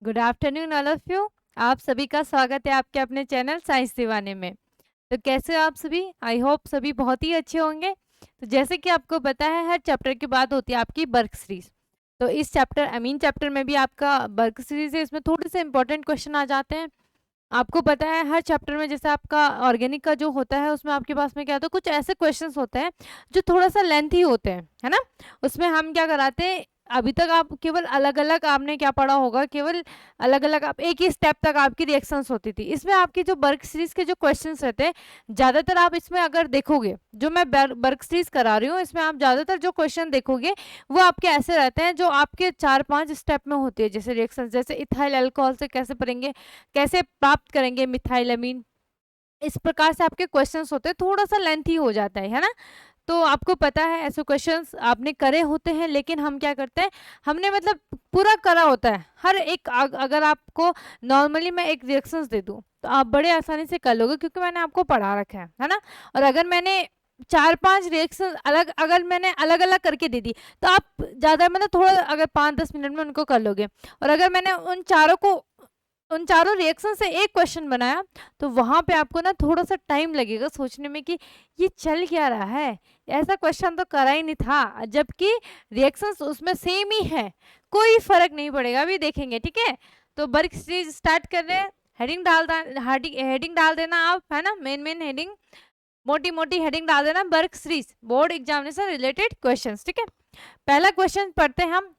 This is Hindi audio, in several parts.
Good afternoon all of you. आप सभी का स्वागत है आपके अपने चैनल साइंस दीवाने में। तो कैसे हो आप सभी? आई होप सभी बहुत ही अच्छे होंगे। तो जैसे कि आपको पता है हर चैप्टर के बाद होती है आपकी वर्क सीरीज। तो इस चैप्टर अमीन चैप्टर में भी आपका वर्क सीरीज है, इसमें थोड़े से इंपॉर्टेंट क्वेश्चन आ जाते हैं। आपको पता है हर चैप्टर में जैसे आपका ऑर्गेनिक का जो होता है उसमें आपके पास में क्या होता है, कुछ ऐसे क्वेश्चंस होते हैं जो थोड़ा सा लेंथी होते हैं, है ना। उसमें हम क्या कराते हैं, अभी तक आप केवल अलग अलग आपने क्या पढ़ा होगा, केवल अलग अलग आप एक ही स्टेप तक आपकी रिएक्शंस होती थी। इसमें आपकी जो वर्क सीरीज के जो क्वेश्चंस रहते हैं ज़्यादातर आप इसमें अगर देखोगे, जो मैं वर्क सीरीज करा रही हूँ इसमें आप ज़्यादातर जो क्वेश्चन देखोगे वो आपके ऐसे रहते हैं जो आपके 4-5 स्टेप में होते हैं। जैसे रिएक्शंस, जैसे इथाइल अल्कोहल से कैसे पढ़ेंगे, कैसे प्राप्त करेंगे मिथाइल अमीन, इस प्रकार से आपके क्वेश्चंस होते हैं। थोड़ा सा लेंथी हो जाता है ना। तो आपको पता है ऐसे क्वेश्चंस आपने करे होते हैं, लेकिन हम क्या करते हैं, हमने मतलब पूरा करा होता है हर एक। अगर आपको नॉर्मली मैं एक रिएक्शंस दे दूं तो आप बड़े आसानी से कर लोगे, क्योंकि मैंने आपको पढ़ा रखा है ना। और अगर मैंने 4-5 रिएक्शन अलग अगर मैंने अलग अलग करके दे दी तो आप ज़्यादा मतलब थोड़ा अगर 5-10 मिनट में उनको कर लोगे। और अगर मैंने उन चारों रिएक्शन से एक क्वेश्चन बनाया तो वहां पे आपको ना थोड़ा सा टाइम लगेगा सोचने में कि ये चल क्या रहा है, ऐसा क्वेश्चन तो करा ही नहीं था, जबकि रिएक्शंस उसमें सेम ही है, कोई फर्क नहीं पड़ेगा। अभी देखेंगे, ठीक है। तो वर्क सीरीज स्टार्ट कर रहे हैं। हेडिंग डाल देना आप, है ना। मेन हेडिंग, मोटी मोटी हेडिंग डाल देना, work series board examination related questions, ठीक है। पहला क्वेश्चन पढ़ते हैं हम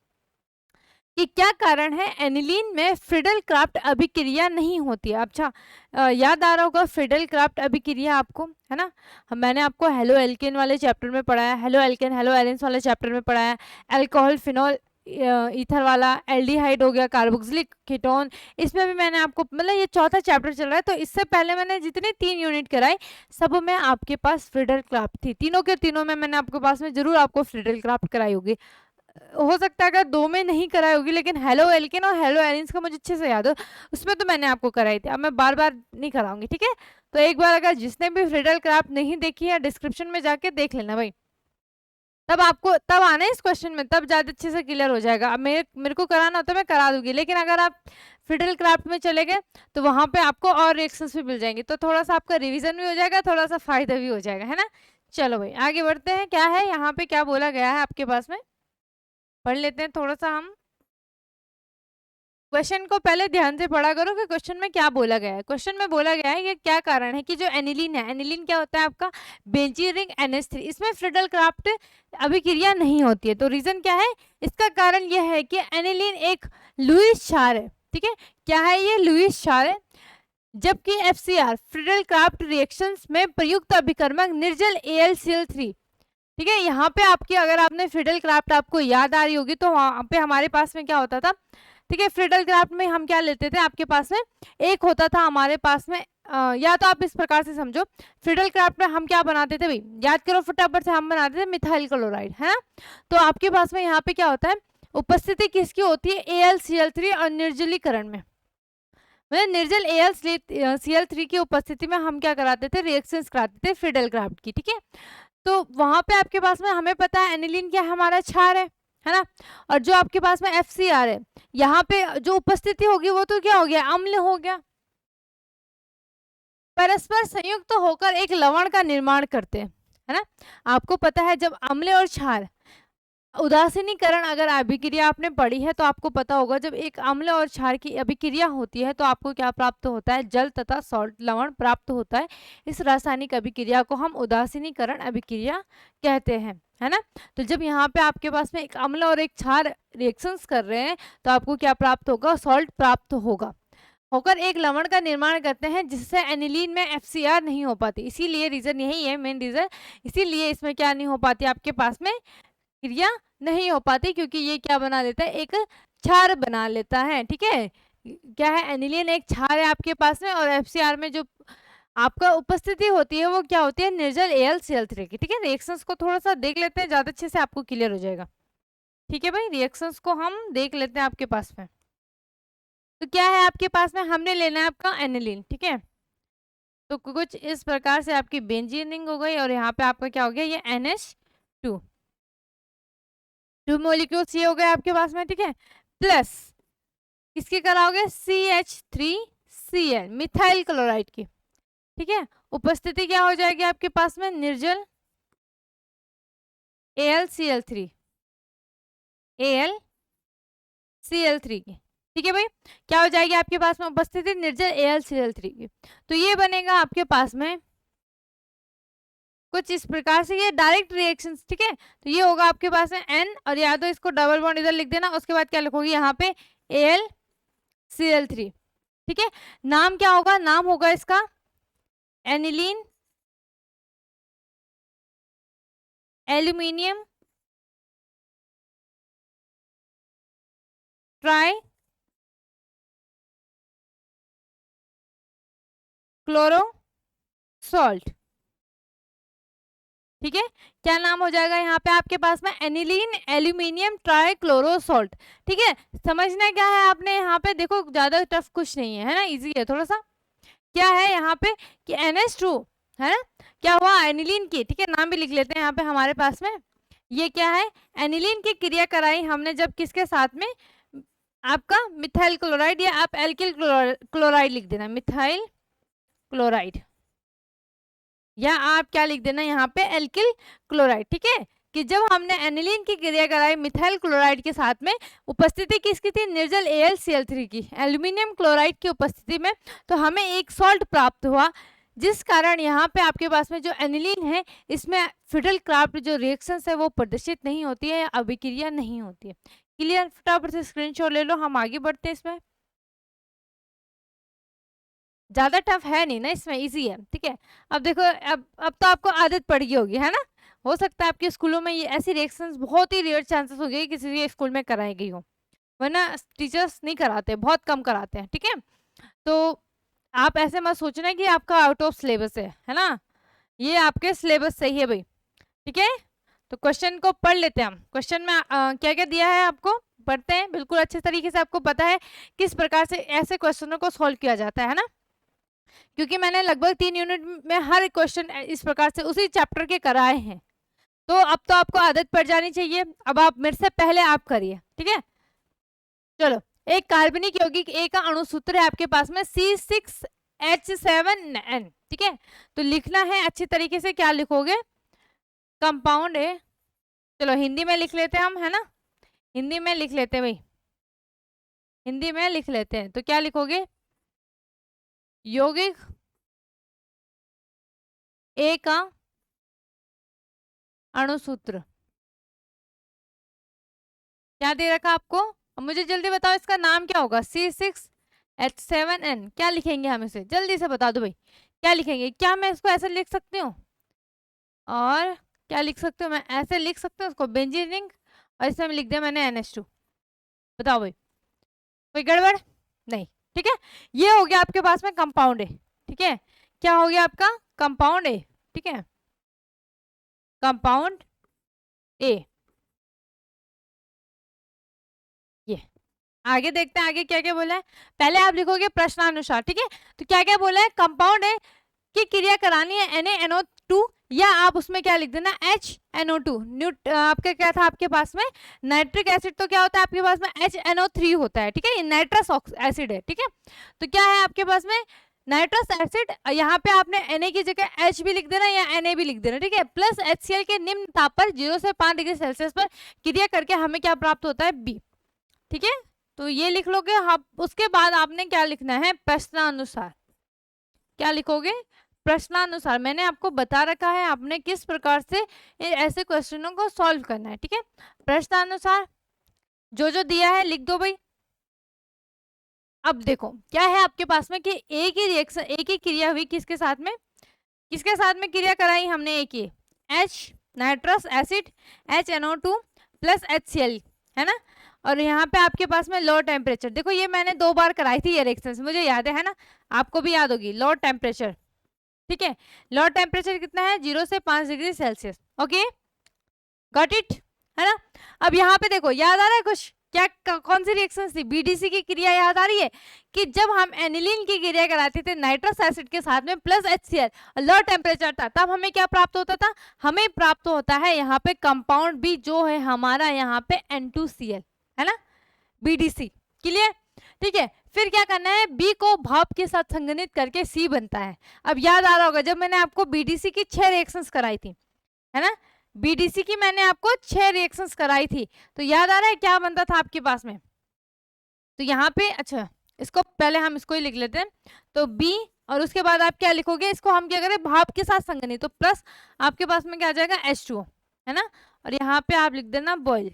कि क्या कारण है एनिलीन में फ्रीडल क्राफ्ट अभिक्रिया नहीं होती है। अच्छा, याद आ रहा होगा फ्रीडल क्राफ्ट अभिक्रिया आपको, है ना। मैंने आपको हेलो एल्केन वाले चैप्टर में पढ़ाया, हेलो एल्केन हेलो एलिन्स वाले चैप्टर में पढ़ाया, अल्कोहल फिनॉल ईथर वाला, एल्डिहाइड हो गया, कार्बोक्सिलिक कीटोन, इसमें भी मैंने आपको मतलब ये चौथा चैप्टर चल रहा है। तो इससे पहले मैंने जितने 3 यूनिट कराए सब में आपके पास फ्रीडल क्राफ्ट थी, तीनों के तीनों में मैंने आपके पास में जरूर आपको फ्रीडल क्राफ्ट कराई होगी। हो सकता है अगर 2 में नहीं कराई होगी, लेकिन हेलो एल्केन और हेलो एलिन्स का मुझे अच्छे से याद हो, उसमें तो मैंने आपको कराई थी। अब मैं बार बार नहीं कराऊंगी, ठीक है। तो एक बार अगर जिसने भी फ्रीडल क्राफ्ट नहीं देखी है डिस्क्रिप्शन में जाके देख लेना भाई, तब आपको तब आना है इस क्वेश्चन में, तब ज्यादा अच्छे से क्लियर हो जाएगा। अब मेरे को कराना होता है मैं करा दूंगी, लेकिन अगर आप फ्रीडल क्राफ्ट में चले गए तो वहां पे आपको और रिएक्शंस भी मिल जाएंगे, तो थोड़ा सा आपका रिवीजन भी हो जाएगा, थोड़ा सा फायदा भी हो जाएगा, है ना। चलो भाई आगे बढ़ते हैं, क्या है यहाँ पे क्या बोला गया है आपके पास में, पढ़ लेते हैं थोड़ा सा हम। क्वेश्चन को पहले ध्यान से पढ़ा करो कि क्वेश्चन में क्या बोला गया है। क्वेश्चन में बोला गया है कि क्या कारण है कि जो एनिलीन है, एनिलीन क्या होता है आपका बेंजीन रिंग NH3, इसमें फ्रीडल क्राफ्ट अभिक्रिया नहीं होती है। तो रीजन क्या है, इसका कारण यह है कि एनिलीन एक लुईस क्षार है, ठीक है। क्या है ये, लुईस क्षार है। जबकि FCR फ्रीडल क्राफ्ट रिएक्शंस में प्रयुक्त अभिकर्मक निर्जल AlCl3, ठीक है। यहाँ पे आपकी अगर आपने फ्रीडल क्राफ्ट आपको याद आ रही होगी तो वहां पे हमारे पास में क्या होता था, ठीक है। फ्रीडल क्राफ्ट में हम क्या लेते थे, आपके पास में एक होता था हमारे पास में या तो आप इस प्रकार से समझो, फ्रीडल क्राफ्ट में हम क्या बनाते थे भाई, याद करो फटाफट से, हम बनाते थे मिथाइल क्लोराइड, है ना। तो आपके पास में यहाँ पे क्या होता है, उपस्थिति किसकी होती है, AlCl3 और निर्जलीकरण में, मतलब निर्जल AlCl3 की उपस्थिति में हम क्या कराते थे, रिएक्शंस कराते थे फ्रीडल क्राफ्ट की, ठीक है। तो वहां पे आपके पास में हमें पता है एनिलीन क्या हमारा क्षार है ना। और जो आपके पास में FCR है, यहाँ पे जो उपस्थिति होगी वो तो क्या हो गया, अम्ल हो गया। परस्पर संयुक्त तो होकर एक लवण का निर्माण करते हैं, है ना। आपको पता है जब अम्ल और क्षार, उदासीनीकरण अगर अभिक्रिया आपने पढ़ी है तो आपको पता होगा, जब एक अम्ल और क्षार की अभिक्रिया होती है तो आपको क्या प्राप्त होता है, जल तथा सॉल्ट लवण प्राप्त होता है। इस रासायनिक अभिक्रिया को हम उदासीनीकरण अभिक्रिया कहते हैं, है ना। तो जब यहाँ पे आपके पास में एक अम्ल और एक क्षार रिएक्शंस कर रहे हैं तो आपको क्या प्राप्त होगा, सॉल्ट प्राप्त होगा, होकर एक लवण का निर्माण करते हैं, जिससे एनिलीन में FCR नहीं हो पाती। इसीलिए रीजन यही है, मेन रीजन, इसीलिए इसमें क्या नहीं हो पाती आपके पास में क्रिया नहीं हो पाती, क्योंकि ये क्या बना लेता है, एक क्षार बना लेता है, ठीक है। क्या है, एनिलीन एक क्षार है आपके पास में, और FCR में जो आपका उपस्थिति होती है वो क्या होती है, निर्जल AlCl3 की, ठीक है। रिएक्शंस को थोड़ा सा देख लेते हैं, ज्यादा अच्छे से आपको क्लियर हो जाएगा, ठीक है भाई। रिएक्शंस को हम देख लेते हैं आपके पास में। तो क्या है आपके पास में, हमने लेना है आपका एनिलीन, ठीक है। तो कुछ इस प्रकार से आपकी बेंजीन रिंग हो गई, और यहाँ पे आपका क्या हो गया, ये NH2, 2 मॉलिक्यूल्स ये हो गए आपके पास में, ठीक है। प्लस किसकी कराओगे? CH3Cl, मिथाइल क्लोराइड की। ठीक है, उपस्थिति क्या हो जाएगी आपके पास में? निर्जल AlCl3 की। ठीक है भाई, क्या हो जाएगी आपके पास में उपस्थिति? निर्जल AlCl3 की। तो ये बनेगा आपके पास में कुछ इस प्रकार से, ये डायरेक्ट रिएक्शंस। ठीक है, तो ये होगा आपके पास में N, और या तो इसको डबल बॉन्ड इधर लिख देना, उसके बाद क्या लिखोगे यहाँ पे? AlCl3। ठीक है, नाम क्या होगा? नाम होगा इसका aniline aluminium try chloro salt. ठीक है, क्या नाम हो जाएगा यहाँ पे आपके पास में? Aniline aluminium try chloro salt. ठीक है, समझना क्या है आपने यहाँ पे? देखो ज्यादा टफ कुछ नहीं है ना, इजी है थोड़ा सा। क्या है यहाँ पे कि NH2 है ना, क्या हुआ? एनिलीन की। ठीक है, नाम भी लिख लेते हैं यहाँ पे हमारे पास में। ये क्या है? एनिलीन की क्रिया कराई हमने जब किसके साथ में? आपका मिथाइल क्लोराइड, या आप एल्किल क्लोराइड लिख देना, मिथाइल क्लोराइड, या आप क्या लिख देना यहाँ पे? Alkyl chloride. ठीक है, कि जब हमने एनिलीन की क्रिया कराई मिथाइल क्लोराइड के साथ में, उपस्थिति किसकी थी? निर्जल AlCl3 की, एल्यूमिनियम क्लोराइड की उपस्थिति में, तो हमें एक सॉल्ट प्राप्त हुआ, जिस कारण यहाँ पे आपके पास में जो एनिलीन है, इसमें फिडल क्राफ्ट जो रिएक्शंस है वो प्रदर्शित नहीं होती है, अभिक्रिया नहीं होती है। क्लियर? फटाफट से स्क्रीनशॉट ले लो, हम आगे बढ़ते हैं। इसमें ज्यादा टफ है नहीं ना, इसमें इजी है। ठीक है, अब देखो, अब तो आपको आदत पड़ गई होगी, है ना? हो सकता है आपके स्कूलों में ये ऐसी रिएक्शंस बहुत ही रेयर चांसेस हो गए किसी के स्कूल में कराई गई हो, वरना टीचर्स नहीं कराते, बहुत कम कराते हैं। ठीक है, तो आप ऐसे मत सोचना कि आपका आउट ऑफ सिलेबस है ना, ये आपके सिलेबस सही है भाई। ठीक है, तो क्वेश्चन को पढ़ लेते हैं हम। क्वेश्चन में क्या क्या दिया है आपको, पढ़ते हैं। बिल्कुल अच्छे तरीके से आपको पता है किस प्रकार से ऐसे क्वेश्चनों को सॉल्व किया जाता है ना, क्योंकि मैंने लगभग 3 यूनिट में हर क्वेश्चन इस प्रकार से उसी चैप्टर के कराए हैं। तो अब तो आपको आदत पड़ जानी चाहिए, अब आप मेरे से पहले आप करिए। ठीक है, चलो। एक कार्बनिक यौगिक A का अणु सूत्र है आपके पास में C6H7N। ठीक है, तो लिखना है अच्छी तरीके से। क्या लिखोगे? कंपाउंड है, चलो हिंदी में लिख लेते हैं हम, है ना, हिंदी में लिख लेते हैं भाई, हिंदी में लिख लेते हैं। तो क्या लिखोगे? यौगिक A का अणुसूत्र क्या दे रखा आपको? अब मुझे जल्दी बताओ, इसका नाम क्या होगा? C6H7N। क्या लिखेंगे हम इसे? जल्दी से बता दो भाई, क्या लिखेंगे? क्या मैं इसको ऐसे लिख सकती हूँ? और क्या लिख सकते हो? मैं ऐसे लिख सकती हूँ उसको, बेंजीन रिंग, और इसमें लिख दिया मैंने NH2। बताओ भाई, कोई गड़बड़ नहीं? ठीक है, ये हो गया आपके पास में कंपाउंड है। ठीक है, क्या हो गया आपका? कंपाउंड है। ठीक है, कंपाउंड A। ये आगे देखते हैं, आगे क्या क्या बोला है। पहले आप लिखोगे प्रश्नानुसार। ठीक है, तो क्या क्या बोला है? कंपाउंड है की क्रिया करानी है NaNO2, या आप उसमें क्या लिख देना? HNO2। आपके क्या था आपके पास में? Nitric acid. तो क्या होता है आपके पास में? HNO3 होता है। ठीक है, ये नाइट्रस एसिड है। ठीक है, तो क्या है आपके पास में? Nitrous acid. यहाँ पे आपने Na की जगह H भी लिख देना या Na भी लिख देना। ठीक है, प्लस HCl के निम्न ताप पर 0 से 5 डिग्री सेल्सियस पर क्रिया करके हमें क्या प्राप्त होता है? B। ठीक है, तो ये लिख लोगे आप। उसके बाद आपने क्या लिखना है? प्रश्नानुसार। क्या लिखोगे? प्रश्नानुसार। मैंने आपको बता रखा है आपने किस प्रकार से ऐसे क्वेश्चनों को सॉल्व करना है। ठीक है, प्रश्नानुसार जो जो दिया है लिख दो भाई। अब देखो क्या है आपके पास में कि एक ही रिएक्शन, एक ही क्रिया हुई, किसके साथ में? किसके साथ में क्रिया कराई हमने? एक ही H nitrous acid HNO2 plus HCl, है ना, और यहाँ पे आपके पास में लो टेम्परेचर। देखो ये मैंने 2 बार कराई थी ये रिएक्शन, मुझे याद है ना, आपको भी याद होगी। Low temperature. ठीक है, लो टेम्परेचर कितना है? 0 से 5 degree Celsius. Okay, got it, है ना। अब यहाँ पे देखो, याद आ रहा है कुछ? क्या कौन सी रिएक्शन थी? BDC की क्रिया याद आ रही है कि जब हम एनिलीन की क्रिया कराते थे नाइट्रस एसिड के साथ में प्लस HCl, लो टेम्परेचर था, तब हमें क्या प्राप्त होता था? हमें प्राप्त होता है यहाँ पे कंपाउंड B, जो है हमारा यहाँ पे N2Cl, है ना, BDC। क्लियर? ठीक है। फिर क्या करना है, बी को भाप के साथ संघनित करके सी बनता है। अब याद आ रहा होगा जब मैंने आपको बीडीसी की 6 रिएक्शंस कराई थी, है ना, बीडीसी की मैंने आपको 6 रिएक्शंस कराई थी, तो याद आ रहा है क्या बनता था आपके पास में। तो यहाँ पे अच्छा, इसको पहले हम इसको ही लिख लेते हैं, तो बी और उसके बाद आप क्या लिखोगे, इसको हम क्या करें भाप के साथ संघनित, तो प्लस आपके पास में क्या आ जाएगा H2O, है ना, और यहाँ पे आप लिख देना बॉयल।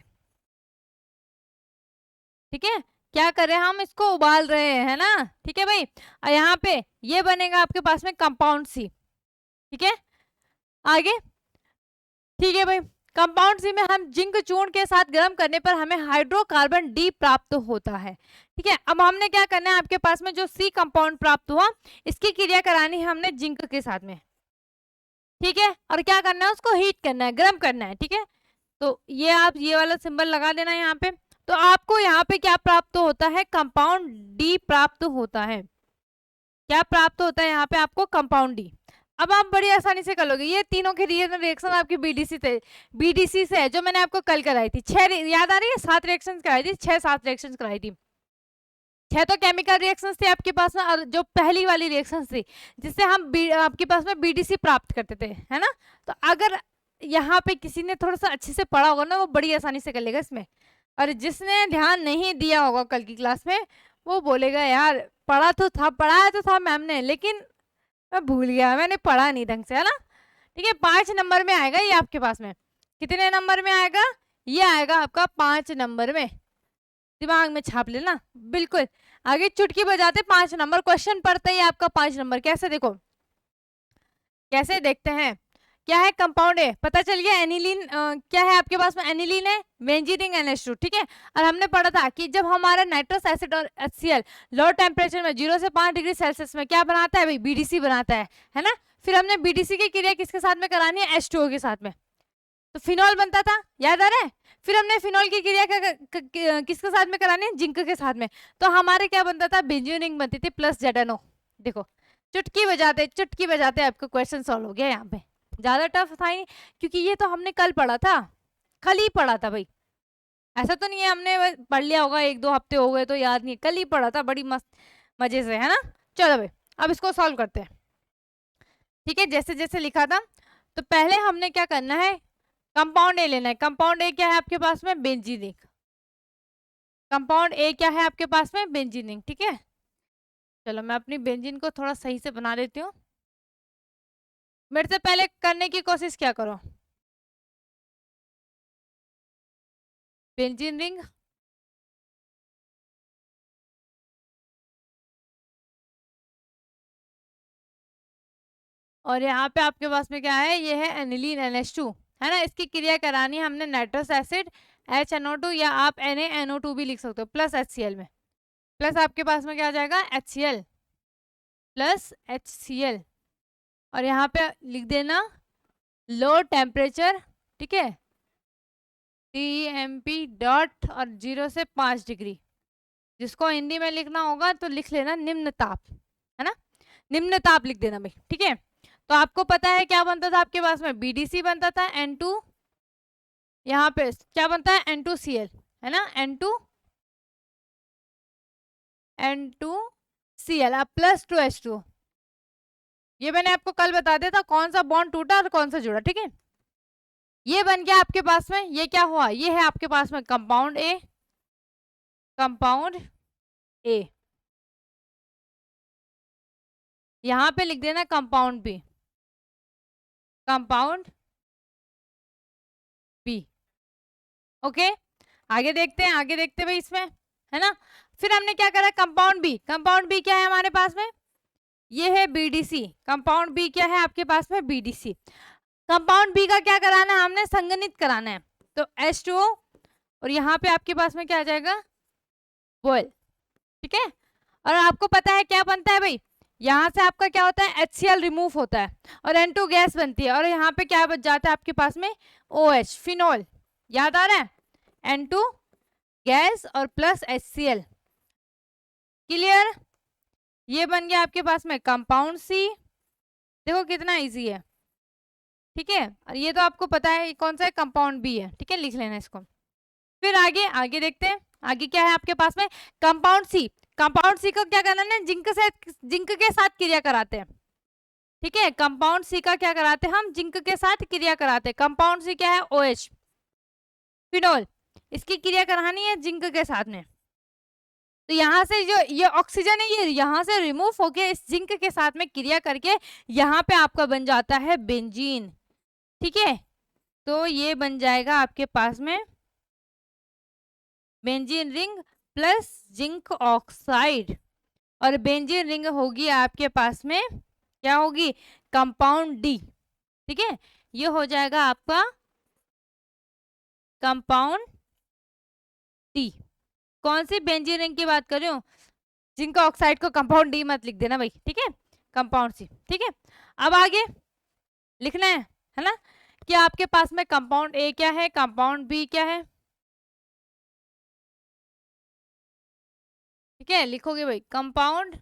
ठीक है, क्या करें हम इसको उबाल रहे हैं, है ना, ठीक है भाई। और यहाँ पे ये बनेगा आपके पास में कंपाउंड सी। ठीक है, आगे, ठीक है भाई, कंपाउंड सी में हम जिंक चूर्ण के साथ गर्म करने पर हमें हाइड्रोकार्बन डी प्राप्त होता है। ठीक है, अब हमने क्या करना है, आपके पास में जो सी कंपाउंड प्राप्त हुआ इसकी क्रिया करानी है हमने जिंक के साथ में। ठीक है, और क्या करना है, उसको हीट करना है, गर्म करना है। ठीक है, तो ये आप ये वाला सिंबल लगा देना यहाँ पे। तो आपको यहाँ पे क्या प्राप्त होता है, कंपाउंड डी प्राप्त होता है। क्या प्राप्त होता है यहाँ पे आपको, कंपाउंड डी। अब आप बड़ी आसानी से कर लोगे, ये तीनों के रिएक्शन आपकी बीडीसी से है, जो मैंने आपको कल कराई थी। 6 याद आ रही है, 7 रिएक्शंस कराई थी, 6-7 रिएक्शंस कराई थी। 6 तो केमिकल रिएक्शंस थे आपके पास में, और जो पहली वाली रिएक्शंस थी जिससे हम आपके पास में बीडीसी प्राप्त करते थे, है ना। तो अगर यहाँ पे किसी ने थोड़ा सा अच्छे से पढ़ा होगा ना, वो बड़ी आसानी से कर लेगा इसमें, और जिसने ध्यान नहीं दिया होगा कल की क्लास में, वो बोलेगा यार पढ़ाया तो था मैम ने, लेकिन मैं भूल गया, मैंने पढ़ा नहीं ढंग से, है ना। ठीक है, 5 नंबर में आएगा ये आपके पास में। कितने नंबर में आएगा, ये आएगा आपका 5 नंबर में, दिमाग में छाप लेना बिल्कुल। आगे चुटकी बजाते 5 नंबर, क्वेश्चन पढ़ते ही आपका 5 नंबर। कैसे देखो, कैसे देखते हैं, क्या है कंपाउंड है, पता चल गया। एनिलीन क्या है आपके पास में, एनिलीन है, बेंजीन NH2। ठीक है, और हमने पढ़ा था कि जब हमारा नाइट्रस एसिड और HCl लो टेम्परेचर में 0 से 5 डिग्री सेल्सियस में क्या बनाता है भाई, बीडीसी बनाता है ना। फिर हमने बीडीसी की क्रिया किसके साथ में करानी है, H2O के साथ में, तो फिनॉल बनता था, याद आ रहा है। फिर हमने फिनॉल की क्रिया किसके साथ में करानी है, जिंक के साथ में, तो हमारे क्या बनता था, बेंजीन रिंग बनती थी प्लस ZNO। देखो चुटकी बजाते आपका क्वेश्चन सॉल्व हो गया यहाँ पे, ज्यादा टफ था ही, क्योंकि ये तो हमने कल पढ़ा था, कल ही पढ़ा था भाई, ऐसा तो नहीं है हमने पढ़ लिया होगा 1-2 हफ्ते हो गए तो याद नहीं, कल ही पढ़ा था बड़ी मस्त मजे से, है ना। चलो भाई, अब इसको सॉल्व करते हैं। ठीक है, जैसे जैसे लिखा था, तो पहले हमने क्या करना है, कंपाउंड ए लेना है। कंपाउंड ए क्या है आपके पास में, बेंजीनिक। कंपाउंड ए क्या है आपके पास में, बेंजीनिक। ठीक है, चलो मैं अपनी बेंजीन को थोड़ा सही से बना देती हूँ, मेरे से पहले करने की कोशिश क्या करो, बेंजीन रिंग, और यहाँ पे आपके पास में क्या है, ये है एनिलीन NH2, है ना। इसकी क्रिया करानी है हमने नाइट्रस एसिड HNO2, या आप NaNO2 भी लिख सकते हो, प्लस HCl में, प्लस आपके पास में क्या आ जाएगा, HCl प्लस HCl, और यहाँ पे लिख देना लो टेम्परेचर। ठीक है, TMP डॉट और 0 से 5 डिग्री, जिसको हिंदी में लिखना होगा तो लिख लेना निम्न ताप, है ना, निम्न ताप लिख देना भाई। ठीक है, तो आपको पता है क्या बनता था आपके पास में, बीडीसी बनता था, N2, यहाँ पे क्या बनता है, N2Cl, है ना, N2Cl अब प्लस 2H2। ये मैंने आपको कल बता दिया था कौन सा बॉन्ड टूटा और कौन सा जुड़ा। ठीक है, ये बन गया आपके पास में, ये क्या हुआ, ये है आपके पास में कंपाउंड ए, कंपाउंड ए, यहां पे लिख देना compound b, compound b. Okay, आगे देखते हैं, आगे देखते भाई इसमें, है ना। फिर हमने क्या करा, कंपाउंड बी, कंपाउंड बी क्या है हमारे पास में, ये है बीडीसी। कंपाउंड बी क्या है आपके पास में, बीडीसी। कंपाउंड बी का क्या कराना है, हमने संगनित कराना है, तो H2O, और यहाँ पे आपके पास में क्या आ जाएगा, बॉयल। ठीक है, और आपको पता है क्या बनता है भाई, यहाँ से आपका क्या होता है, HCl रिमूव होता है और N2 गैस बनती है, और यहाँ पे क्या बच जाता है आपके पास में, OH फिनॉल, याद आ रहा है, N2 गैस और प्लस HCl। क्लियर, ये बन गया आपके पास में कंपाउंड सी। देखो कितना इजी है। ठीक है, और ये तो आपको पता है कौन सा है, कंपाउंड बी है। ठीक है, लिख लेना इसको। फिर आगे आगे देखते हैं, आगे क्या है आपके पास में, कंपाउंड सी। कंपाउंड सी का क्या करना है, जिंक के साथ क्रिया कराते हैं, ठीक है। कंपाउंड सी का क्या कराते हैं हम, जिंक के साथ क्रिया कराते हैं। कंपाउंड सी क्या है, OH, फिनोल, इसकी क्रिया करानी है जिंक के साथ में। तो यहाँ से जो ये ऑक्सीजन है ये यहाँ से रिमूव होके इस जिंक के साथ में क्रिया करके यहाँ पे आपका बन जाता है बेंजीन, ठीक है। तो ये बन जाएगा आपके पास में benzene ring plus zinc oxide, और बेंजीन रिंग होगी आपके पास में क्या होगी, कंपाउंड डी, ठीक है। ये हो जाएगा आपका कंपाउंड डी। कौन सी बेंजीन रिंग की बात कर रही हूँ, जिंक ऑक्साइड को कंपाउंड डी मत लिख देना भाई, ठीक है, कंपाउंड सी, ठीक है। अब आगे लिखना है ना, कि आपके पास में कंपाउंड ए क्या है, कंपाउंड बी क्या है, ठीक है। लिखोगे भाई कंपाउंड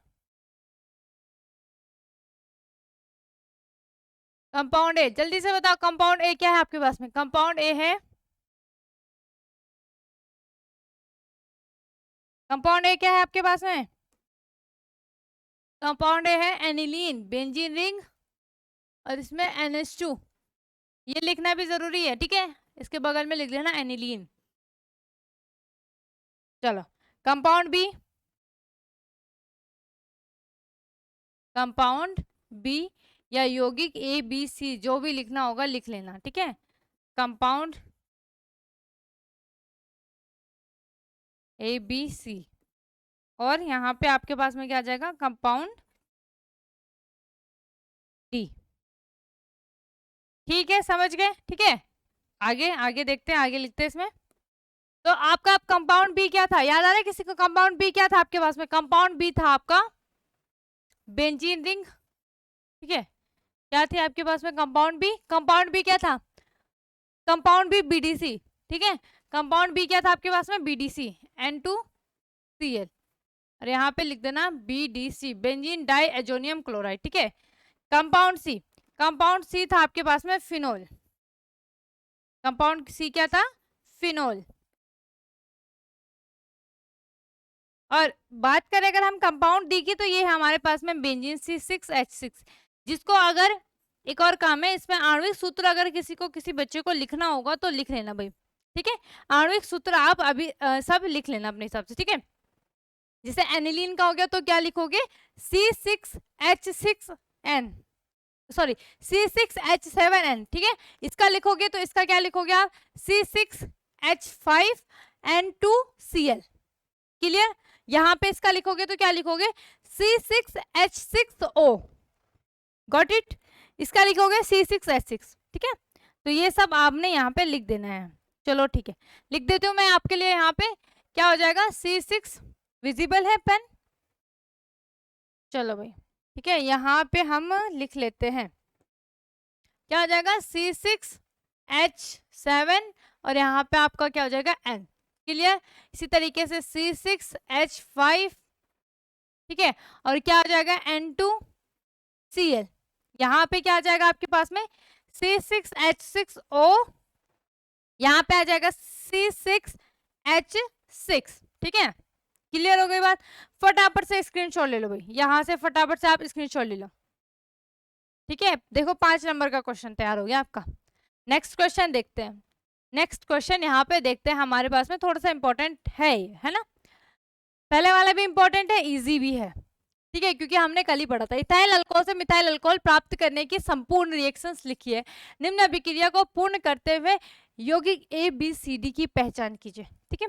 ए, जल्दी से बताओ कंपाउंड ए क्या है आपके पास में, कंपाउंड ए है, कंपाउंड ए क्या है आपके पास में, कंपाउंड ए है एनिलीन, बेंजीन रिंग, और इसमें NH2, ये लिखना भी जरूरी है, ठीक है, इसके बगल में लिख लेना एनिलीन। चलो कंपाउंड बी, कंपाउंड बी या यौगिक ABC जो भी लिखना होगा लिख लेना, ठीक है। कंपाउंड ABC, और यहाँ पे आपके पास में क्या आ जाएगा, कंपाउंड डी, ठीक है, समझ गए, ठीक है। आगे आगे देखते हैं, आगे लिखते हैं इसमें। तो आपका कंपाउंड बी क्या था, याद आ रहा है किसी को, कंपाउंड बी क्या था आपके पास में, कंपाउंड बी था आपका बेंजीन रिंग, ठीक है। क्या थी आपके पास में कंपाउंड बी क्या था, कंपाउंड बी BDC, ठीक है। कंपाउंड बी क्या था आपके पास में, BDC N2Cl, और यहाँ पे लिख देना BDC, benzene diazonium chloride, ठीक है। कंपाउंड सी था आपके पास में फिनोल, कंपाउंड सी क्या था, फिनोल। और बात करें अगर हम कंपाउंड डी की, तो ये है हमारे पास में बेंजीन C6H6, जिसको अगर एक और काम है, इसमें आणविक सूत्र अगर किसी को किसी बच्चे को लिखना होगा तो लिख लेना भाई, ठीक है। आणविक सूत्र आप अभी सब लिख लेना अपने हिसाब से, ठीक है। जैसे एनिलीन का हो गया तो क्या लिखोगे, C6H6N, सॉरी C6H7N, ठीक है। इसका लिखोगे तो इसका क्या लिखोगे आप, C6H5N2Cl, क्लियर। यहाँ पे इसका लिखोगे तो क्या लिखोगे, C6H6O, गॉट इट। इसका लिखोगे C6H6, ठीक है। तो ये सब आपने यहाँ पे लिख देना है। चलो ठीक है, लिख देती हूँ मैं आपके लिए। यहाँ पे क्या हो जाएगा, C6 विजिबल है पेन, चलो भाई ठीक है, यहाँ पे हम लिख लेते हैं, क्या हो जाएगा C6H7, और यहाँ पे आपका क्या हो जाएगा N, क्लियर। इसी तरीके से C6H5, ठीक है, और क्या आ जाएगा N2Cl। यहाँ पे क्या आ जाएगा आपके पास में C6H6O, यहाँ पे आ जाएगा C6H6, ठीक है। क्लियर हो गई बात। फटाफट से स्क्रीनशॉट ले लो भाई, यहाँ से फटाफट से आप स्क्रीनशॉट ले लो, ठीक है। देखो 5 नंबर का क्वेश्चन तैयार हो गया आपका। नेक्स्ट क्वेश्चन देखते हैं। नेक्स्ट क्वेश्चन यहाँ पे देखते हैं, हमारे पास में थोड़ा सा इंपॉर्टेंट है ना। पहले वाला भी इंपॉर्टेंट है, इजी भी है, ठीक है, क्योंकि हमने कल ही पढ़ा था। इथाइल अल्कोहल से मिथाइल अल्कोहल प्राप्त करने की संपूर्ण रिएक्शंस लिखिए, निम्न अभिक्रिया को पूर्ण करते हुए यौगिक ABCD की पहचान कीजिए, ठीक है।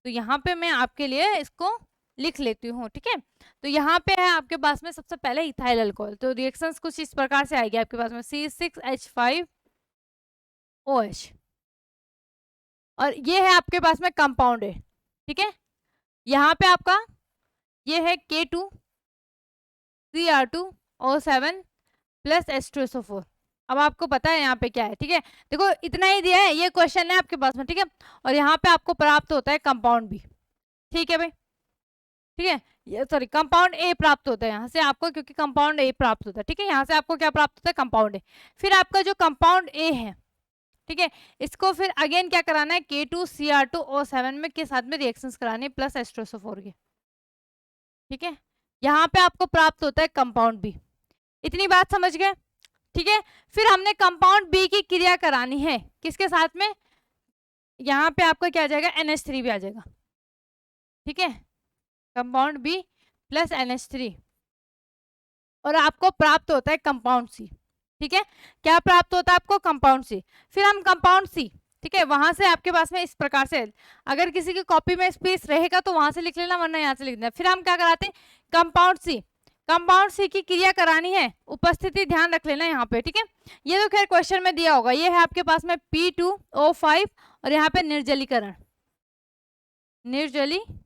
तो यहाँ पे मैं आपके लिए इसको लिख लेती हूँ, ठीक है। तो यहाँ पे है आपके पास में सबसे पहले इथाइल अल्कोहल, तो रिएक्शंस कुछ इस प्रकार से आएगी आपके पास में C6H5OH, और ये है आपके पास में कंपाउंड है, ठीक है। यहाँ पे आपका ये है K2Cr2O7 प्लस H2SO4। अब आपको पता है यहाँ पे क्या है, ठीक है। देखो इतना ही दिया है, ये क्वेश्चन है आपके पास में, ठीक है। और यहाँ पे आपको प्राप्त होता है कंपाउंड बी, ठीक है भाई, ठीक है। ये सॉरी कंपाउंड ए प्राप्त होता है यहाँ से आपको, क्योंकि कंपाउंड ए प्राप्त होता है, ठीक है। यहाँ से आपको क्या प्राप्त होता है, कंपाउंड ए। फिर आपका जो कंपाउंड ए है, ठीक है, इसको फिर अगेन क्या कराना है, K2Cr2O7 में के साथ में रिएक्शंस करानी है प्लस H2SO4 के, ठीक है, यहाँ पे आपको प्राप्त होता है कंपाउंड बी। इतनी बात समझ गए? ठीक है, फिर हमने कंपाउंड बी की क्रिया करानी है किसके साथ में, यहाँ पे आपका क्या आ जाएगा, NH3 भी आ जाएगा। ठीक है, कंपाउंड बी प्लस NH3 और आपको प्राप्त होता है कंपाउंड सी। ठीक है, क्या प्राप्त होता है आपको, कंपाउंड सी। फिर हम कंपाउंड सी, ठीक है, वहां से आपके पास में इस प्रकार से, अगर किसी की कॉपी में स्पेस रहेगा तो वहां से लिख लेना, वरना यहाँ से लिख देना। फिर हम क्या कराते हैं, कंपाउंड सी, कंपाउंड सी की क्रिया करानी है, उपस्थिति ध्यान रख लेना यहाँ पे। ठीक है, ये तो खैर क्वेश्चन में दिया होगा, ये है आपके पास में P2O5 और यहाँ पे निर्जलीकरण, निर्जलीकरण।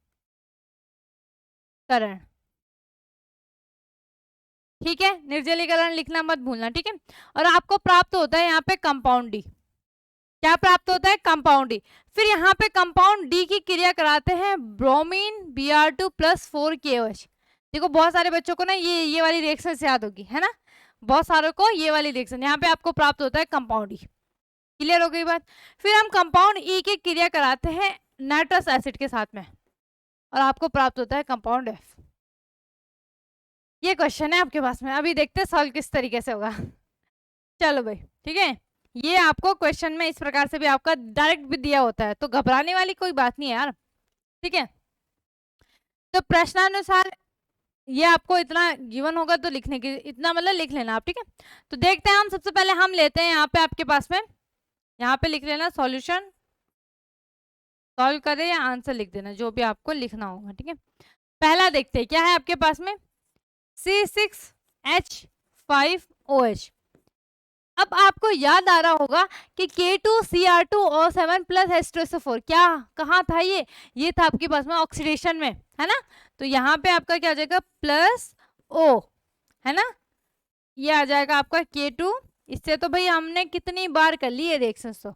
ठीक है, निर्जलीकरण लिखना मत भूलना। ठीक है, और आपको प्राप्त होता है यहाँ पे कंपाउंड डी। क्या प्राप्त होता है, कंपाउंड डी। फिर यहाँ पे कंपाउंड डी की क्रिया कराते हैं ब्रोमीन Br2 प्लस 4KOH। देखो बहुत सारे बच्चों को ना ये वाली रिएक्शन से याद होगी, है ना, बहुत सारों को ये वाली रिएक्शन, यहाँ पे आपको प्राप्त होता है कंपाउंड ई। क्लियर हो गई बात? फिर हम कंपाउंड ई की क्रिया कराते हैं नाइट्रस एसिड के साथ में और आपको प्राप्त होता है कंपाउंड एफ। ये क्वेश्चन है आपके पास में, अभी देखते हैं सॉल्व किस तरीके से होगा। चलो भाई, ठीक है, ये आपको क्वेश्चन में इस प्रकार से भी आपका डायरेक्ट भी दिया होता है, तो घबराने वाली कोई बात नहीं है यार। ठीक है, तो प्रश्नानुसार ये आपको इतना गिवन होगा तो लिखने की, इतना मतलब लिख लेना आप। ठीक है, तो देखते हैं हम, सबसे पहले हम लेते हैं यहाँ पे आपके पास में, यहाँ पे लिख लेना सॉल्यूशन, सॉल्व करें या आंसर लिख देना, जो भी आपको लिखना होगा। ठीक है, पहला देखते हैं क्या है आपके पास में, C6H5OH। अब आपको याद आ रहा होगा कि K2Cr2O7 प्लस H2SO4 क्या कहाँ था, ये था आपके पास में ऑक्सीडेशन में, है ना, तो यहाँ पे आपका क्या आ जाएगा प्लस O, है ना, ये आ जाएगा आपका K2। इससे तो भाई हमने कितनी बार कर ली है रिएक्शन, तो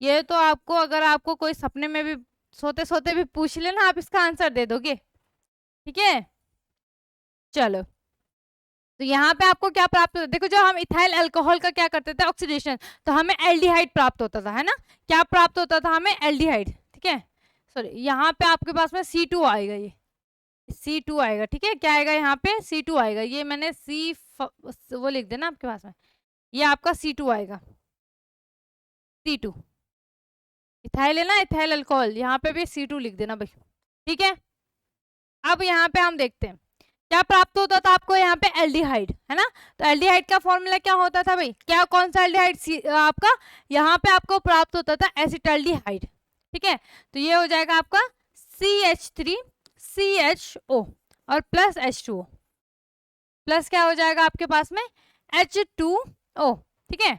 ये तो आपको, अगर आपको कोई सपने में भी सोते सोते भी पूछ लेना, आप इसका आंसर दे दोगे। ठीक है, चलो, तो यहाँ पे आपको क्या प्राप्त होता है, देखो जब हम इथाइल अल्कोहल का क्या करते थे ऑक्सीडेशन, तो हमें एल्डिहाइड प्राप्त होता था, है ना, क्या प्राप्त होता था हमें, एल्डिहाइड। ठीक है, सॉरी, यहाँ पे आपके पास में C2 आएगा, ये C2 आएगा। ठीक है, क्या आएगा यहाँ पे, C2 आएगा, ये मैंने वो लिख देना आपके पास में, ये आपका C2 आएगा, C2 इथाइल है ना, इथाइल अल्कोहल, यहाँ पे भी C2 लिख देना भाई। ठीक है, अब यहाँ पे हम देखते हैं क्या प्राप्त होता था आपको, यहाँ पे एल्डिहाइड, है ना, तो एल्डिहाइड का फॉर्मूला क्या होता था भाई, क्या कौन सा एल्डिहाइड आपका, यहाँ पे आपको प्राप्त होता था एसिटाल्डिहाइड। ठीक है, तो ये हो जाएगा आपका CH3CHO और प्लस H2O, प्लस क्या हो जाएगा आपके पास में H2O। ठीक है,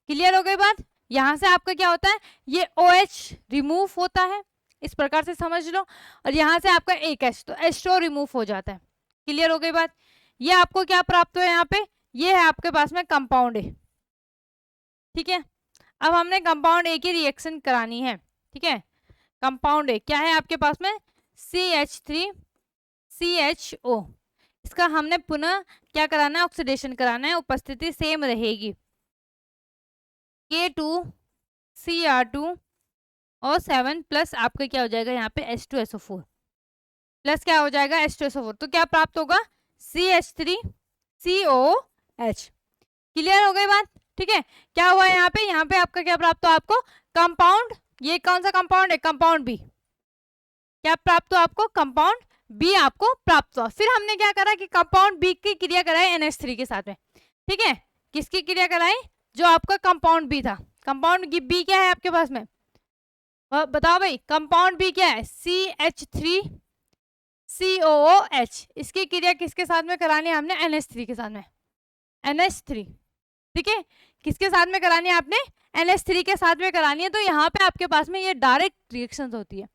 क्लियर हो गई बात? यहां से आपका क्या होता है, ये OH रिमूव होता है, इस प्रकार से समझ लो, और यहां से आपका एक H, तो H2O रिमूव हो जाता है। क्लियर हो गई बात? ये आपको क्या प्राप्त हुआ यहाँ पे, ये है आपके पास में कंपाउंड ए। ठीक है, अब हमने कंपाउंड ए की रिएक्शन करानी है। ठीक है, कंपाउंड ए क्या है आपके पास में, CH3CHO, इसका हमने पुनः क्या कराना है, ऑक्सीडेशन कराना है, उपस्थिति सेम रहेगी, K2Cr2O7 प्लस आपका क्या हो जाएगा यहाँ पे H2SO4 प्लस क्या हो जाएगा H2SO4, तो क्या प्राप्त होगा CH3COH। क्लियर हो गई बात? ठीक है, क्या हुआ यहाँ पे आपका क्या प्राप्त हुआ आपको, कंपाउंड, ये कौन सा कंपाउंड है, कंपाउंड बी, क्या प्राप्त हुआ आपको, कंपाउंड बी आपको प्राप्त हुआ। फिर हमने क्या करा कि कंपाउंड बी की क्रिया कराई NH3 के साथ में। ठीक है, किसकी क्रिया कराई, जो आपका कंपाउंड बी था, कंपाउंड बी क्या है आपके पास में, बताओ भाई, कंपाउंड बी क्या है, CH3COOH, इसकी क्रिया किसके साथ में करानी है हमने, NH3 के साथ में, NH3। ठीक है, किसके साथ में करानी है आपने, NH3 के साथ में करानी है, तो यहाँ पे आपके पास में ये डायरेक्ट रिएक्शन होती है।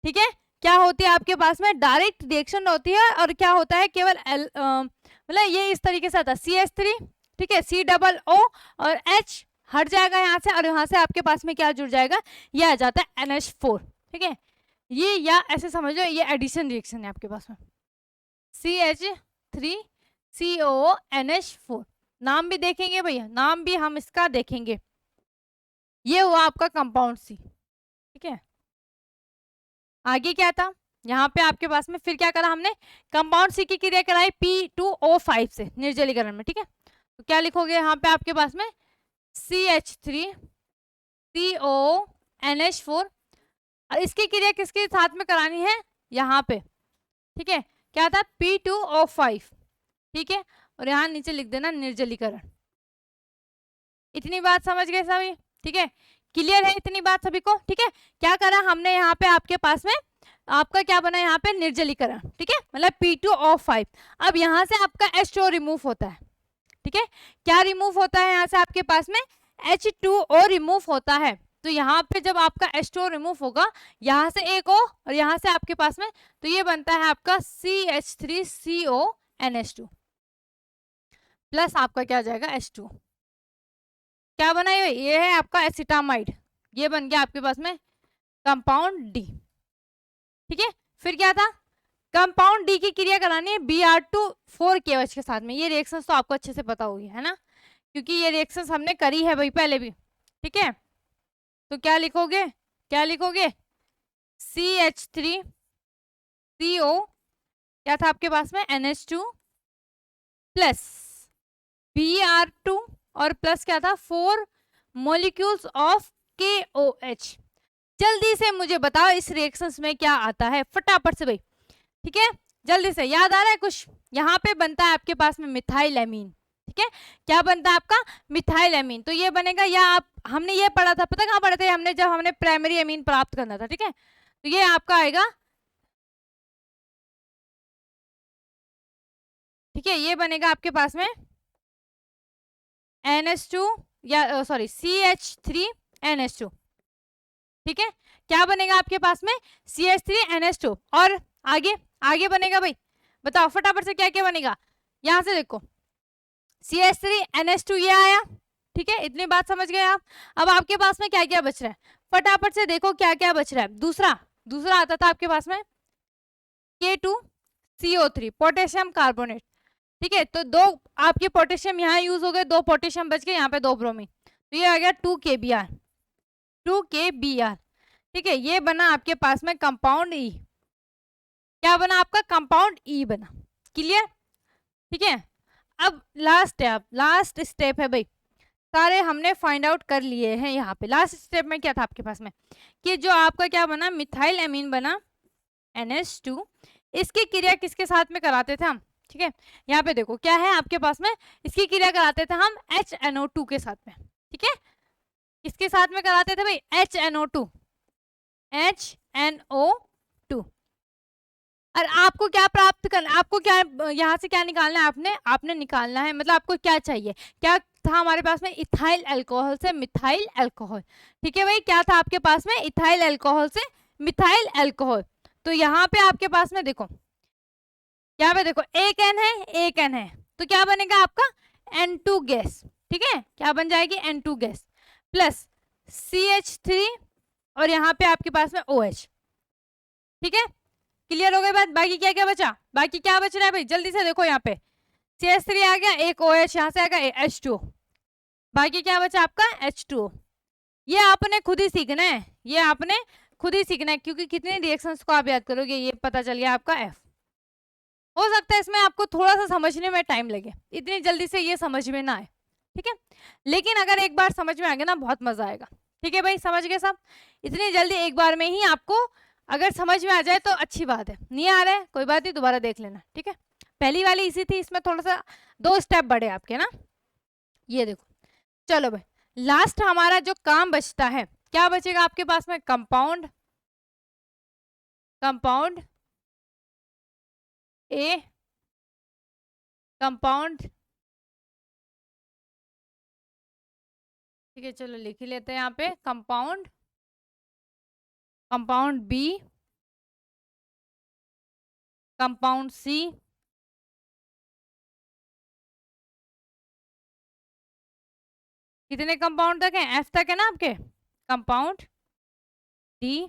ठीक है, क्या होती है आपके पास में, डायरेक्ट रिएक्शन होती है, और क्या होता है केवल मतलब ये इस तरीके से आता है CH3, ठीक है, COO और H हट जाएगा यहाँ से, और यहाँ से आपके पास में क्या जुड़ जाएगा, ये आ जाता है NH4। ठीक है, ये या ऐसे समझ लो, ये एडिशन रिएक्शन है आपके पास में, CH3COONH4, नाम भी देखेंगे भैया, नाम भी हम इसका देखेंगे। ये हुआ आपका कंपाउंड सी। ठीक है, आगे क्या था, यहाँ पे आपके पास में फिर क्या करा हमने, कंपाउंड सी की क्रिया कराई P2O5 से निर्जलीकरण में, ठीक है। तो क्या लिखोगे यहाँ पे आपके पास में CH3CONH4, और इसकी क्रिया किसके साथ में करानी है यहाँ पे, ठीक है, क्या था P2O5, ठीक है, और यहाँ नीचे लिख देना निर्जलीकरण। इतनी बात समझ गए सभी, ठीक है, क्लियर है इतनी बात सभी को, ठीक है। क्या करा हमने यहाँ पे आपके पास में, आपका क्या बना यहाँ पे निर्जलीकरण, ठीक है, मतलब P2O5। अब यहाँ से आपका H2O रिमूव होता है, ठीक है, क्या रिमूव होता है यहाँ से आपके पास में H2O रिमूव होता है। तो यहाँ पे जब आपका H2O रिमूव होगा, यहाँ से एक O और यहाँ से आपके पास में, तो ये बनता है आपका CH3CONH2 प्लस आपका क्या आ जाएगा H2O। क्या बना ये है आपका एसिटामाइड, ये बन गया आपके पास में कंपाउंड डी, ठीक है। फिर क्या था, कंपाउंड डी की क्रिया करानी है Br2 4KOH के साथ में। ये रिएक्शंस तो आपको अच्छे से पता होगी, है ना, क्योंकि ये रिएक्शंस हमने करी है भाई पहले भी, ठीक है। तो क्या लिखोगे, क्या लिखोगे, CH3CO क्या था आपके पास में NH2 प्लस Br2 और प्लस क्या था 4 मॉलिक्यूल्स ऑफ KOH। जल्दी से मुझे बताओ इस रिएक्शंस में क्या आता है, फटाफट से भाई, ठीक है, जल्दी से याद आ रहा है कुछ। यहाँ पे बनता है आपके पास में मिथाइल एमीन, ठीक है, क्या बनता है आपका मिथाइल एमीन। तो ये बनेगा, या आप हमने ये पढ़ा था, पता कहाँ पढ़े थे हमने, जब हमने प्राइमरी एमीन प्राप्त करना था, ठीक है। तो ये आपका आएगा, ठीक है, ये बनेगा आपके पास में NH2 या सॉरी CH3NH2, ठीक है, क्या बनेगा आपके पास में CH3NH2, और आगे आगे बनेगा भाई, बताओ फटाफट से क्या क्या बनेगा। यहां से देखो CH3NH2 ये आया, ठीक है, इतनी बात समझ गए आप। अब आपके पास में क्या क्या बच रहा है, फटाफट से देखो क्या क्या बच रहा है। दूसरा दूसरा आता था आपके पास में K2CO3 पोटेशियम कार्बोनेट, ठीक है, तो दो आपके पोटेशियम यहाँ यूज हो गए, 2 पोटेशियम बच गए, यहाँ पे 2 ब्रोमीन, तो ये आ गया 2KBr, 2KBr, ठीक है। ये बना आपके पास में कंपाउंड ई, क्या बना आपका कंपाउंड ई बना, क्लियर, ठीक है। अब लास्ट स्टेप है भाई, सारे हमने फाइंड आउट कर लिए हैं। यहाँ पे लास्ट स्टेप में क्या था आपके पास में, कि जो आपका क्या बना मिथाइल एमीन बना NH2, इसकी क्रिया किसके साथ में कराते थे हम, ठीक है। यहाँ पे देखो क्या है आपके पास में, इसकी क्रिया कराते थे हम HNO2 के साथ में, ठीक है, किसके साथ में कराते थे भाई HNO2, HNO2। और आपको क्या प्राप्त करना, आपको क्या यहाँ से क्या निकालना है, आपने निकालना है, मतलब आपको क्या चाहिए, क्या था हमारे पास में इथाइल अल्कोहल से मिथाइल अल्कोहल, ठीक है भाई, क्या था आपके पास में इथाइल अल्कोहल से मिथाइल अल्कोहल। तो यहाँ पे आपके पास में देखो, यहाँ पे देखो एक N है एक N है, तो क्या बनेगा आपका N2 गैस, ठीक है, क्या बन जाएगी N2 गैस प्लस CH3 और यहाँ पे आपके पास में OH, ठीक है, क्लियर हो गई बात। बाकी क्या क्या बचा, बाकी क्या बच रहा है भाई, जल्दी से देखो, यहाँ पे CH3 आ गया, एक OH यहाँ से आ गया H2O, बाकी क्या बचा आपका H2O। ये आपने खुद ही सीखना है, ये आपने खुद ही सीखना है, क्योंकि कितने रिएक्शंस को आप याद करोगे, ये पता चल गया आपका F। हो सकता है इसमें आपको थोड़ा सा समझने में टाइम लगे, इतनी जल्दी से ये समझ में ना आए, ठीक है, लेकिन अगर एक बार समझ में आ गया ना बहुत मजा आएगा, ठीक है भाई, समझ गए सब। इतनी जल्दी एक बार में ही आपको अगर समझ में आ जाए तो अच्छी बात है, नहीं आ रहा है कोई बात नहीं, दोबारा देख लेना, ठीक है। पहली वाली इसी थी, इसमें थोड़ा सा 2 स्टेप बढ़े आपके ना, ये देखो। चलो भाई, लास्ट हमारा जो काम बचता है, क्या बचेगा आपके पास में, कंपाउंड ए, कंपाउंड, ठीक है, चलो लिख ही लेते हैं यहाँ पे कंपाउंड बी, कंपाउंड सी, कितने कंपाउंड तक है, F तक है ना आपके, compound D,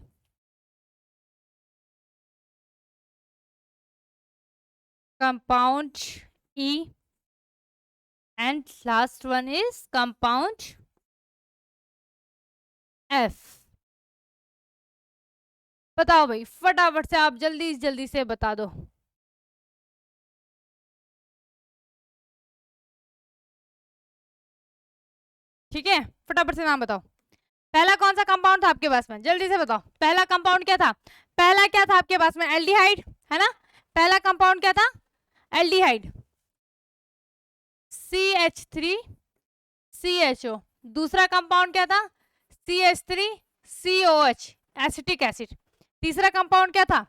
compound E, and last one is compound F, बताओ भाई, फटाफट से आप जल्दी जल्दी से बता दो। ठीक है, फटाफट से नाम बताओ। पहला कौन सा कंपाउंड था आपके पास में, जल्दी से बताओ। पहला कंपाउंड क्या था, पहला क्या था आपके पास में, एल्डिहाइड है ना। पहला कंपाउंड क्या था, एल्डिहाइड, CH3CHO। दूसरा कंपाउंड क्या था, CH3COH, एसिटिक एसिड। तीसरा कंपाउंड क्या था,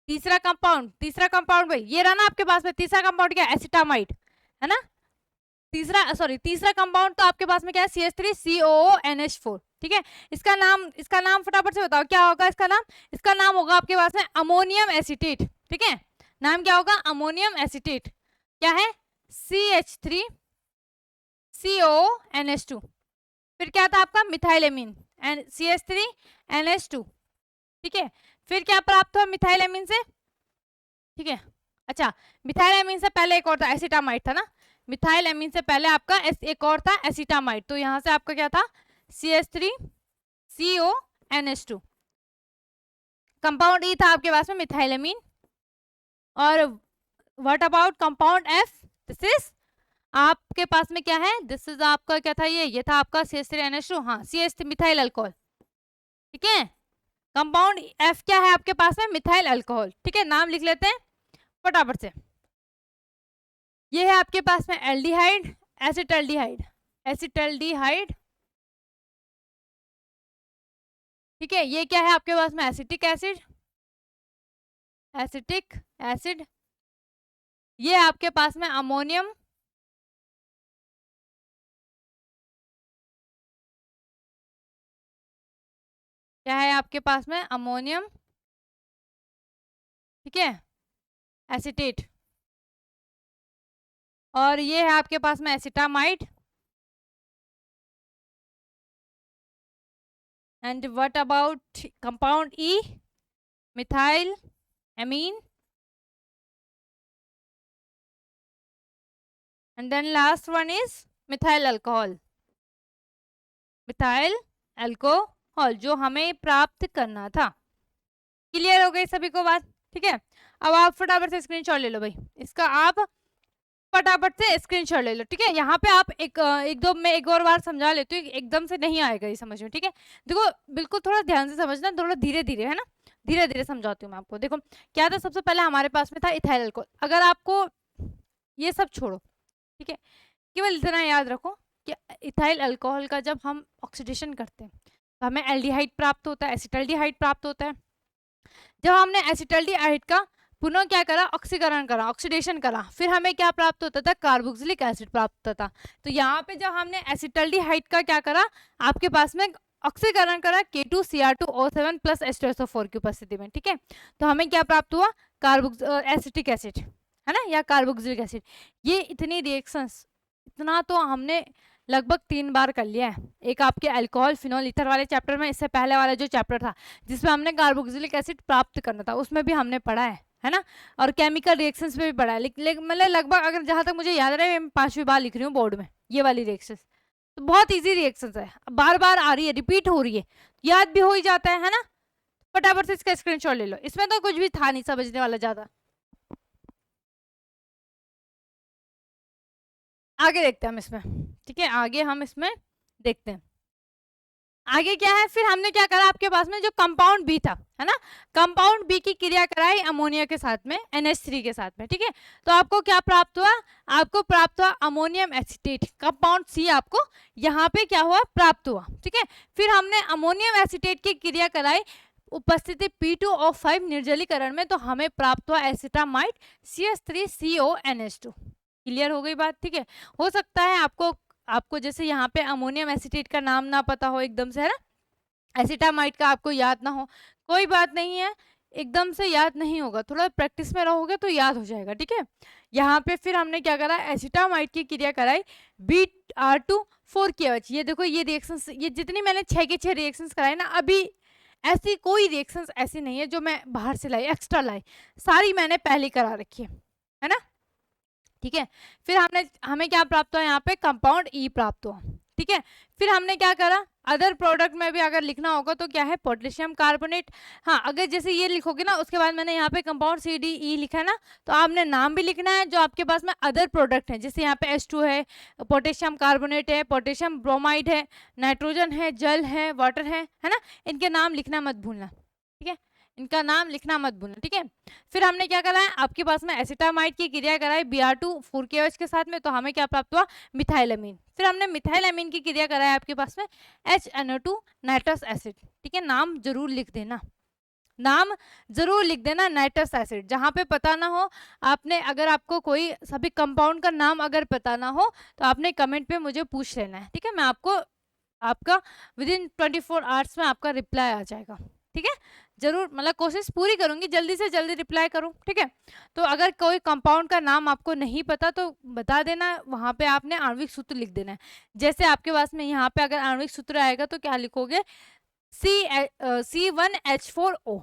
तीसरा कंपाउंड भाई ये रहा ना आपके पास में। तीसरा कंपाउंड क्या, एसिटामाइड है ना। तीसरा कंपाउंड तो आपके पास में क्या है, CH3COONH4। ठीक है, इसका नाम फटाफट से बताओ क्या होगा इसका नाम। इसका नाम होगा आपके पास में अमोनियम एसिटेट। ठीक है, नाम क्या होगा, अमोनियम एसिटेट। क्या है, CH3CONH2। फिर क्या था आपका, मिथाइलेमीन, CH3NH2। ठीक है, फिर क्या प्राप्त हुआ मिथाइलेमीन से। ठीक है, अच्छा, मिथाइलेमीन से पहले एक और था, एसिटामाइड था ना। मिथाइल एमीन से पहले आपका एक और था, एसिटामाइड। तो यहां से आपका क्या था, CH3CONH2। कंपाउंड ई था आपके पास में मिथाइलेमीन। और what about compound F, this is आपके पास में क्या है, दिस इज आपका क्या था, ये था आपका CH3NH2, हाँ CH3 मिथाइल अल्कोहल। ठीक है, कंपाउंड एफ क्या है आपके पास में, मिथाइल अल्कोहल। ठीक है, नाम लिख लेते हैं फटाफट से। ये है आपके पास में एल्डिहाइड, एसिटल्डिहाइड, एसिटल्डिहाइड। ठीक है, ये क्या है आपके पास में, एसिटिक एसिड, एसिटिक एसिड। ये आपके पास में अमोनियम, क्या है आपके पास में, अमोनियम। ठीक है, एसिटेट। और ये है आपके पास में acetamide. And what about compound e, methyl amine. And then last one is methyl alcohol, methyl alcohol जो हमें प्राप्त करना था। क्लियर हो गई सभी को बात। ठीक है, अब आप फटाफट से स्क्रीनशॉट ले लो भाई इसका, आप फटाफट से स्क्रीनशॉट ले लो। ठीक है, यहाँ पे आप एक दो मैं एक और बार समझा लेती हूँ, एकदम से नहीं आएगा ये समझ में। ठीक है, देखो बिल्कुल थोड़ा ध्यान से समझना, थोड़ा धीरे धीरे है ना, धीरे धीरे समझाती हूँ मैं आपको। देखो क्या था, सबसे पहले हमारे पास में था इथाइल अल्कोहल। अगर आपको ये सब छोड़ो, ठीक है, केवल इतना याद रखो कि इथाइल अल्कोहल का जब हम ऑक्सीडेशन करते हैं तो हमें एल्डिहाइड प्राप्त होता है, एसिटल्डिहाइड प्राप्त होता है। जब हमने एसिटल्डिहाइड का पुनः क्या करा, ऑक्सीकरण करा, ऑक्सीडेशन करा, फिर हमें क्या प्राप्त होता था, कार्बोक्सिलिक एसिड प्राप्त होता था। तो यहाँ पे जब हमने एसिटल्डिहाइड का क्या करा, आपके पास में ऑक्सीकरण करा K2Cr2O7 प्लस H2SO4 की उपस्थिति में। ठीक है, तो हमें क्या प्राप्त हुआ, एसिटिक एसिड है ना, या कार्बोक्सिलिक एसिड। ये इतनी रिएक्शंस, इतना तो हमने लगभग 3 बार कर लिया है। एक आपके अल्कोहल फिनोल ईथर वाले चैप्टर में, इससे पहले वाला जो चैप्टर था जिसमें हमने कार्बोक्सिलिक एसिड प्राप्त करना था, उसमें भी हमने पढ़ा है ना। और केमिकल रिएक्शंस में भी पढ़ा है, मतलब लगभग अगर जहां तक मुझे याद रहा है, मैं 5वीं बार लिख रही हूँ बोर्ड में ये वाली रिएक्शंस। तो बहुत ईजी रिएक्शंस है, बार बार आ रही है, रिपीट हो रही है, याद भी हो ही जाता है ना। फटाफट से इसका स्क्रीनशॉट ले लो, इसमें तो कुछ भी था नहीं समझने वाला ज्यादा। आगे देखते हैं हम इसमें। ठीक है, आगे हम इसमें देखते हैं आगे क्या है। फिर हमने क्या करा, आपके पास में जो कंपाउंड बी था है ना, कंपाउंड बी की क्रिया कराई अमोनिया के साथ में, NH3 के साथ में। ठीक है, तो आपको क्या प्राप्त हुआ, आपको प्राप्त हुआ अमोनियम एसिटेट, कंपाउंड सी आपको यहाँ पे क्या हुआ, प्राप्त हुआ। ठीक है, फिर हमने अमोनियम एसिटेट की क्रिया कराई उपस्थिति P2O5 निर्जलीकरण में, तो हमें प्राप्त हुआ एसिटामाइड CH3CONH2। क्लियर हो गई बात। ठीक है, हो सकता है आपको जैसे यहाँ पे अमोनियम एसिटेट का नाम ना पता हो एकदम से है ना, एसिटामाइड का आपको याद ना हो, कोई बात नहीं है, एकदम से याद नहीं होगा, थोड़ा प्रैक्टिस में रहोगे तो याद हो जाएगा। ठीक है, यहाँ पे फिर हमने क्या करा, एसिटामाइड की क्रिया कराई Br2 4 की एवज। ये देखो ये रिएक्शंस, ये जितनी मैंने 6 के 6 रिएक्शंस कराए ना, अभी ऐसी कोई रिएक्शंस ऐसी नहीं है जो मैं बाहर से लाई, एक्स्ट्रा लाई, सारी मैंने पहले करा रखी है ना। ठीक है, फिर हमें क्या प्राप्त हुआ, यहाँ पे कंपाउंड ई प्राप्त हुआ। ठीक है, फिर हमने क्या करा, अदर प्रोडक्ट में भी अगर लिखना होगा तो क्या है, पोटेशियम कार्बोनेट। हाँ, अगर जैसे ये लिखोगे ना, उसके बाद मैंने यहाँ पे कंपाउंड CDE लिखा है ना, तो आपने नाम भी लिखना है जो आपके पास में अदर प्रोडक्ट है, जैसे यहाँ पे H2 है, पोटेशियम कार्बोनेट है, पोटेशियम ब्रोमाइड है, नाइट्रोजन है, जल है, वाटर है ना, इनके नाम लिखना मत भूलना, ठीक है, इनका नाम लिखना मत भूलना, ठीक है। फिर हमने क्या करा है, आपके पास में एसिटामाइड की क्रिया कराई Br2 4KOH के साथ में, तो हमें क्या प्राप्त हुआ, मिथाइलएमीन। फिर हमने मिथाइलएमीन की क्रिया कराई आपके पास में HNO2 नाइट्रस एसिड, ठीक है, नाम जरूर लिख देना, नाम जरूर लिख देना, नाइट्रस एसिड। जहां पे पता ना हो आपने, अगर आपको कोई सभी कंपाउंड का नाम अगर पता ना हो तो आपने कमेंट पे मुझे पूछ लेना है, ठीक है, मैं आपको आपका विदिन 24 आवर्स में आपका रिप्लाई आ जाएगा, ठीक है। जरूर, मतलब कोशिश पूरी करूंगी जल्दी से जल्दी रिप्लाई करूं, ठीक है। तो अगर कोई कंपाउंड का नाम आपको नहीं पता तो बता देना, वहां पे आपने आणविक सूत्र लिख देना है। जैसे आपके पास में यहाँ पे अगर आणविक सूत्र आएगा तो क्या लिखोगे, C1H4O,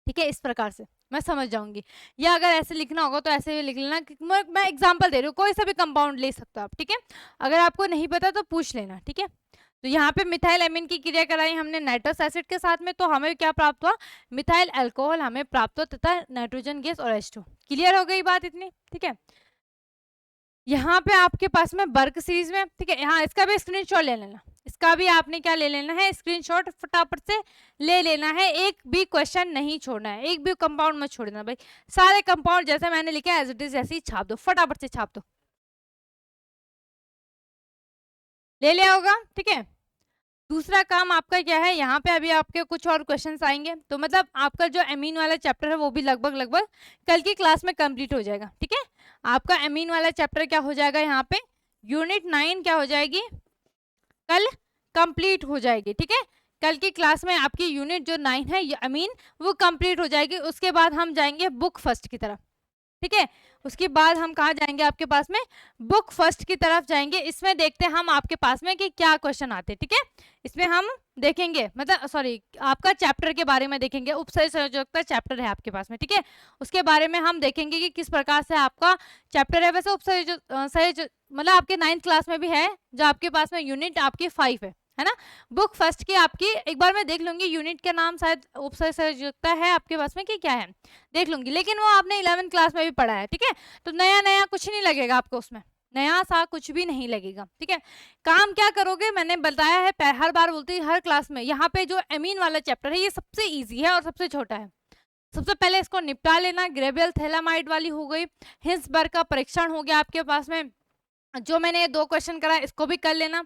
ठीक है, इस प्रकार से मैं समझ जाऊंगी। या अगर ऐसे लिखना होगा तो ऐसे लिख लेना, मैं एग्जांपल दे रही हूँ, कोई सा भी कंपाउंड ले सकते हो आप, ठीक है। अगर आपको नहीं पता तो पूछ लेना, ठीक है। तो यहाँ पे मिथाइल एमीन की क्रिया कराई हमने नाइट्रस एसिड के साथ में, तो हमें क्या प्राप्त हुआ, मिथाइल अल्कोहल हमें प्राप्त हुआ तथा नाइट्रोजन गैस और H2। क्लियर हो गई बात इतनी, ठीक है। यहाँ पे आपके पास में बर्क सीरीज में, ठीक है, यहाँ इसका भी स्क्रीनशॉट ले लेना, इसका भी आपने क्या ले लेना है, स्क्रीनशॉट फटाफट से ले लेना है, एक भी क्वेश्चन नहीं छोड़ना है, एक भी कंपाउंड मत छोड़ना भाई, सारे कंपाउंड जैसे मैंने लिखा है एज इट इज ऐसे ही छाप दो, फटाफट से छाप दो, ले लिया होगा, ठीक है। दूसरा काम आपका क्या है, यहाँ पे अभी आपके कुछ और क्वेश्चंस आएंगे, तो मतलब आपका जो एमीन वाला चैप्टर है वो भी लगभग कल की क्लास में कंप्लीट हो जाएगा, ठीक है। आपका एमीन वाला चैप्टर क्या हो जाएगा, यहाँ पे यूनिट 9 क्या हो जाएगी, कल कंप्लीट हो जाएगी, ठीक है। कल की क्लास में आपकी यूनिट जो 9 है अमीन वो कंप्लीट हो जाएगी। उसके बाद हम जाएंगे बुक फर्स्ट की तरफ, ठीक है। उसके बाद हम कहाँ जाएंगे, आपके पास में बुक फर्स्ट की तरफ जाएंगे। इसमें देखते हैं हम आपके पास में कि क्या क्वेश्चन आते हैं, ठीक है। इसमें हम देखेंगे, मतलब सॉरी, आपका चैप्टर के बारे में देखेंगे, उपसर्ग संयोजकता चैप्टर है आपके पास में, ठीक है। उसके बारे में हम देखेंगे कि किस प्रकार से आपका चैप्टर है। वैसे उपसर्ग मतलब आपके 9th क्लास में भी है, जो आपके पास में यूनिट आपकी 5 है ना। बुक फर्स्ट की आपकी एक बार मैं देख लूंगी, यूनिट का नाम शायद उपसर्ग संयोजकता है आपके पास में कि क्या है, देख लूंगी, लेकिन वो आपने 11th क्लास में भी पढ़ा है, ठीक है। तो नया नया कुछ नहीं लगेगा आपको उसमें, नया सा कुछ भी नहीं लगेगा, ठीक है। काम क्या करोगे, मैंने बताया है, हर बार बोलती हूँ हर क्लास में, यहाँ पे जो एमीन वाला चैप्टर है ये सबसे ईजी है और सबसे छोटा है। सबसे पहले इसको निपटा लेना। ग्रेबियल थैलामाइड वाली हो गई, हिंसबर्ग का परीक्षण हो गया आपके पास में, जो मैंने 2 क्वेश्चन करा इसको भी कर लेना।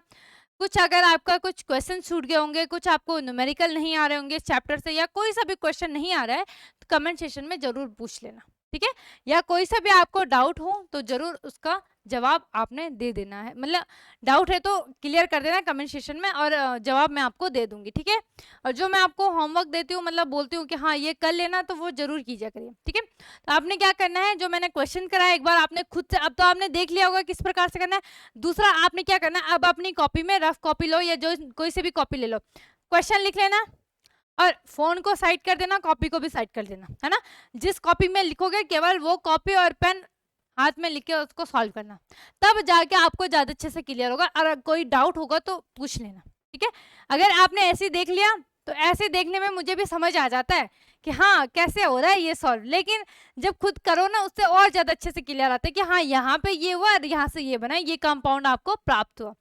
कुछ अगर आपका कुछ क्वेश्चन छूट गए होंगे, कुछ आपको न्यूमेरिकल नहीं आ रहे होंगे चैप्टर से, या कोई सा भी क्वेश्चन नहीं आ रहा है तो कमेंट सेशन में जरूर पूछ लेना, ठीक है। या कोई सा भी आपको डाउट हो तो जरूर उसका जवाब आपने दे देना है, मतलब डाउट है तो क्लियर कर देना कमेंट सेशन में, और जवाब मैं आपको दे दूंगी, ठीक है। और जो मैं आपको होमवर्क देती हूँ, मतलब बोलती हूँ कि हाँ ये कर लेना, तो वो जरूर कीजिए करिए, ठीक है। तो आपने क्या करना है, जो मैंने क्वेश्चन कराया एक बार आपने खुद से, अब तो आपने देख लिया होगा किस प्रकार से करना है। दूसरा आपने क्या करना है, अब अपनी कॉपी में रफ कॉपी लो या जो कोई से भी कॉपी ले लो, क्वेश्चन लिख लेना और फोन को साइड कर देना, कॉपी को भी साइड कर देना, है ना। जिस कॉपी में लिखोगे केवल वो कॉपी और पेन हाथ में लिख के उसको सॉल्व करना, तब जाके आपको ज्यादा अच्छे से क्लियर होगा। और कोई डाउट होगा तो पूछ लेना, ठीक है। अगर आपने ऐसे देख लिया तो ऐसे देखने में मुझे भी समझ आ जाता है कि हाँ कैसे हो रहा है ये सॉल्व, लेकिन जब खुद करो ना उससे और ज्यादा अच्छे से क्लियर आता है कि हाँ यहाँ पे ये हुआ, यहाँ से ये बना, ये कंपाउंड आपको प्राप्त हुआ।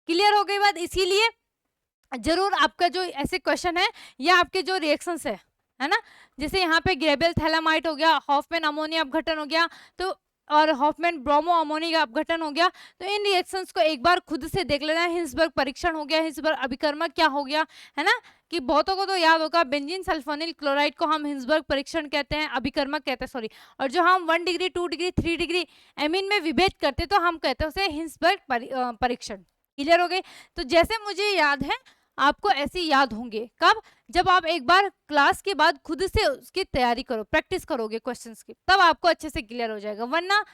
क्लियर हो गई बात। इसीलिए जरूर आपका जो ऐसे क्वेश्चन है या आपके जो रिएक्शंस है ना, जैसे यहाँ पे ग्रेबियल थैलामाइड हो गया, हॉफमैन अमोनिया अपघटन हो गया, तो और हॉफमैन ब्रोमो अमोनिया अपघटन हो गया, तो इन रिएक्शंस को एक बार खुद से देख लेना। हिंसबर्ग परीक्षण हो गया, हिंसबर्ग अभिकर्मक क्या हो गया, है ना, कि बहुतों को तो याद होगा बेंजीन सल्फोनिल क्लोराइड को हम हिंसबर्ग परीक्षण कहते हैं, अभिकर्मक कहते हैं, सॉरी। और जो हम 1 डिग्री 2 डिग्री 3 डिग्री एमीन में विभेद करते तो हम कहते हैं उसे हिंसबर्ग परीक्षण। क्लियर हो गई। तो जैसे मुझे याद है आपको ऐसे याद होंगे, कब, जब आप एक बार क्लास के बाद खुद से उसकी तैयारी करो, प्रैक्टिस करोगे क्वेश्चंस की, तब आपको अच्छे से क्लियर हो जाएगा, वरना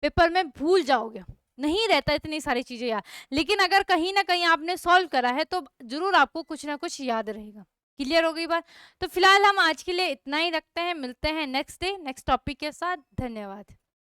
पेपर में भूल जाओगे, नहीं रहता इतनी सारी चीजें याद। लेकिन अगर कहीं ना कहीं आपने सॉल्व करा है तो जरूर आपको कुछ ना कुछ याद रहेगा। क्लियर हो गई बात। तो फिलहाल हम आज के लिए इतना ही रखते हैं, मिलते हैं नेक्स्ट डे नेक्स्ट टॉपिक के साथ। धन्यवाद।